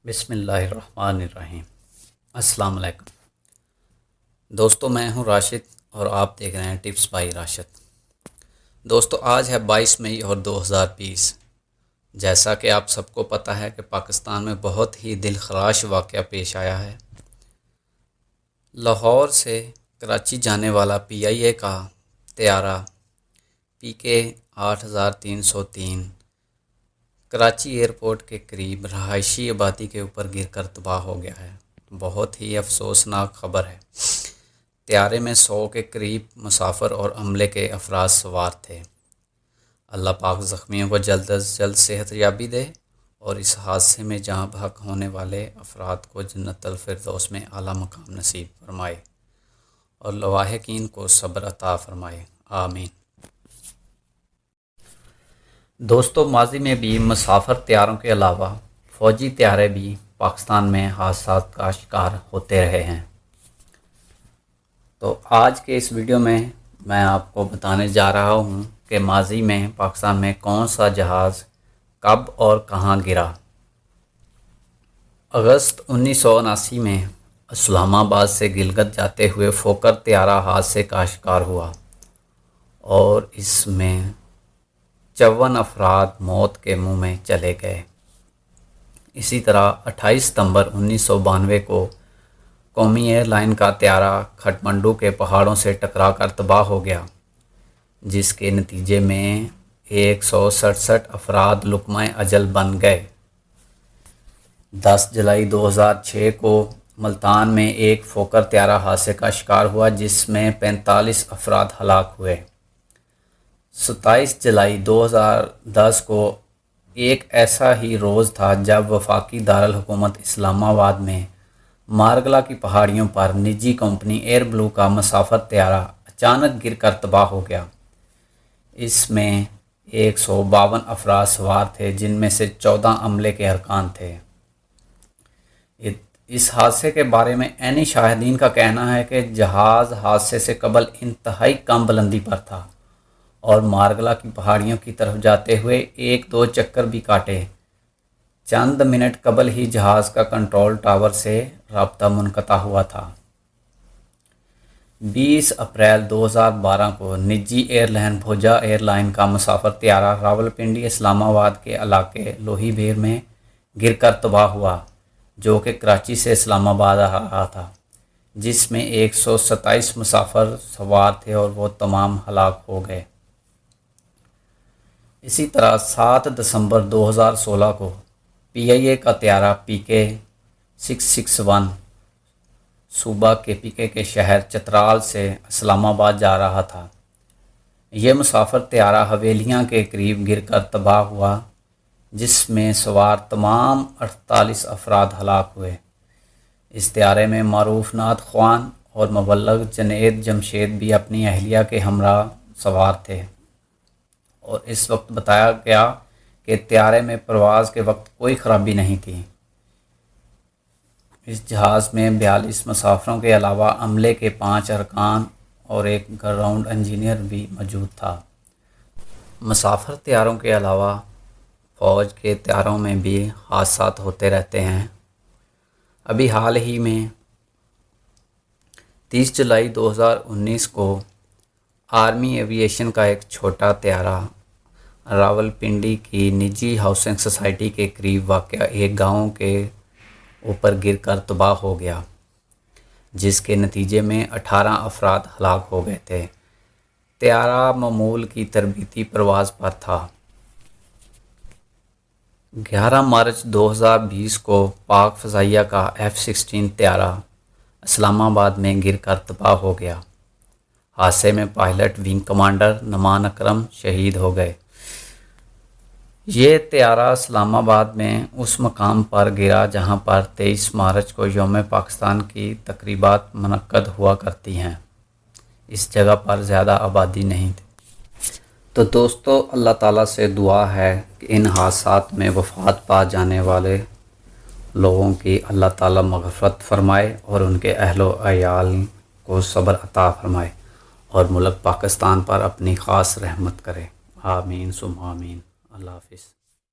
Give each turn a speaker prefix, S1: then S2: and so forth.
S1: بسم اللہ الرحمن الرحیم۔ السلام علیکم دوستو، میں ہوں راشد اور آپ دیکھ رہے ہیں ٹپس بائی راشد۔ دوستو، آج ہے 22 مئی اور 2020۔ جیسا کہ آپ سب کو پتہ ہے کہ پاکستان میں بہت ہی دلخراش واقعہ پیش آیا ہے۔ لاہور سے کراچی جانے والا PIA کا طیارہ PK 8303 کراچی ایئرپورٹ کے قریب رہائشی آبادی کے اوپر گر کر تباہ ہو گیا ہے۔ بہت ہی افسوسناک خبر ہے۔ طیارے میں 100 کے قریب مسافر اور عملے کے افراد سوار تھے۔ اللہ پاک زخمیوں کو جلد از جلد صحت یابی دے اور اس حادثے میں جاں بحق ہونے والے افراد کو جنت الفردوس میں اعلیٰ مقام نصیب فرمائے اور لواحقین کو صبر عطا فرمائے، آمین۔ دوستو، ماضی میں بھی مسافر طیاروں کے علاوہ فوجی طیارے بھی پاکستان میں حادثات کا شکار ہوتے رہے ہیں۔ تو آج کے اس ویڈیو میں آپ کو بتانے جا رہا ہوں کہ ماضی میں پاکستان میں کون سا جہاز کب اور کہاں گرا۔ اگست 1979 میں اسلام آباد سے گلگت جاتے ہوئے فوکر طیارہ حادثے کا شکار ہوا اور اس میں 54 افراد موت کے منہ میں چلے گئے۔ اسی طرح 28 ستمبر 1992 کو قومی ایئر لائن کا طیارہ کھٹمنڈو کے پہاڑوں سے ٹکرا کر تباہ ہو گیا، جس کے نتیجے میں 167 افراد لقمہ اجل بن گئے۔ 10 جولائی 2006 کو ملتان میں ایک فوکر طیارہ حادثے کا شکار ہوا جس میں 45 افراد ہلاک ہوئے۔ 27 جولائی 2010 کو ایک ایسا ہی روز تھا جب وفاقی دارالحکومت اسلام آباد میں مارگلا کی پہاڑیوں پر نجی کمپنی ایئر بلو کا مسافر طیارہ اچانک گر کر تباہ ہو گیا۔ اس میں 152 افراد سوار تھے، جن میں سے 14 عملے کے ارکان تھے۔ اس حادثے کے بارے میں عینی شاہدین کا کہنا ہے کہ جہاز حادثے سے قبل انتہائی کم بلندی پر تھا اور مارگلا کی پہاڑیوں کی طرف جاتے ہوئے 1-2 چکر بھی کاٹے۔ چند منٹ قبل ہی جہاز کا کنٹرول ٹاور سے رابطہ منقطع ہوا تھا۔ 20 اپریل 2012 کو نجی airline Bhoja airline کا مسافر طیارہ راولپنڈی اسلام آباد کے علاقے لوہی بیر میں گر کر تباہ ہوا، جو کہ کراچی سے اسلام آباد آ رہا تھا، جس میں 127 مسافر سوار تھے اور وہ تمام ہلاک ہو گئے۔ اسی طرح 7 دسمبر 2016 کو PIA کا طیارہ PK 661 صوبہ KPK کے شہر چترال سے اسلام آباد جا رہا تھا۔ یہ مسافر طیارہ حویلیاں کے قریب گر کر تباہ ہوا، جس میں سوار تمام 48 افراد ہلاک ہوئے۔ اس طیارے میں معروف نعت خوان اور مبلغ جنید جمشید بھی اپنی اہلیہ کے ہمراہ سوار تھے اور اس وقت بتایا گیا کہ طیارے میں پرواز کے وقت کوئی خرابی نہیں تھی۔ اس جہاز میں 42 مسافروں کے علاوہ عملے کے 5 ارکان اور ایک گراؤنڈ انجینئر بھی موجود تھا۔ مسافر طیاروں کے علاوہ فوج کے طیاروں میں بھی حادثات ہوتے رہتے ہیں۔ ابھی حال ہی میں 30 جولائی 2019 کو آرمی ایوی ایشن کا ایک چھوٹا طیارہ راولپنڈی کی نجی ہاؤسنگ سوسائٹی کے قریب واقع ایک گاؤں کے اوپر گر کر تباہ ہو گیا، جس کے نتیجے میں 18 افراد ہلاک ہو گئے تھے۔ طیارہ معمول کی تربیتی پرواز پر تھا۔ 11 مارچ 2020 کو پاک فضائیہ کا F-16 طیارہ اسلام آباد میں گر کر تباہ ہو گیا۔ حادثے میں پائلٹ ونگ کمانڈر نعمان اکرم شہید ہو گئے۔ یہ طیارہ اسلام آباد میں اس مقام پر گرا جہاں پر 23 مارچ کو یوم پاکستان کی تقریبات منعقد ہوا کرتی ہیں۔ اس جگہ پر زیادہ آبادی نہیں تھی۔ تو دوستو، اللہ تعالیٰ سے دعا ہے کہ ان حادثات میں وفات پا جانے والے لوگوں کی اللہ تعالیٰ مغفرت فرمائے اور ان کے اہل و عیال کو صبر عطا فرمائے اور ملک پاکستان پر اپنی خاص رحمت کرے، آمین ثم آمین۔ اللہ حافظ۔